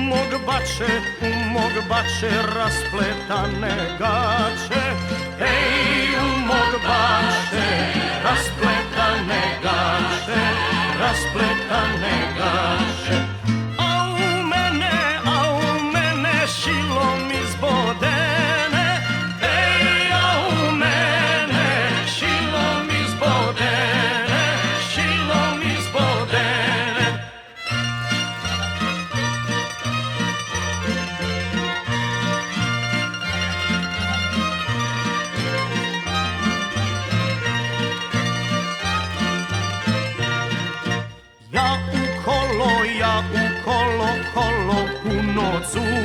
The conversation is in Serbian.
mog bače raspletane gače. Ej, u mog bače raspletane gače, raspletane gače. A u mene šilom izbodene. Ej, a u mene šilom izbodene, šilom izbodene. Ja u kolo, kolo puno cuga.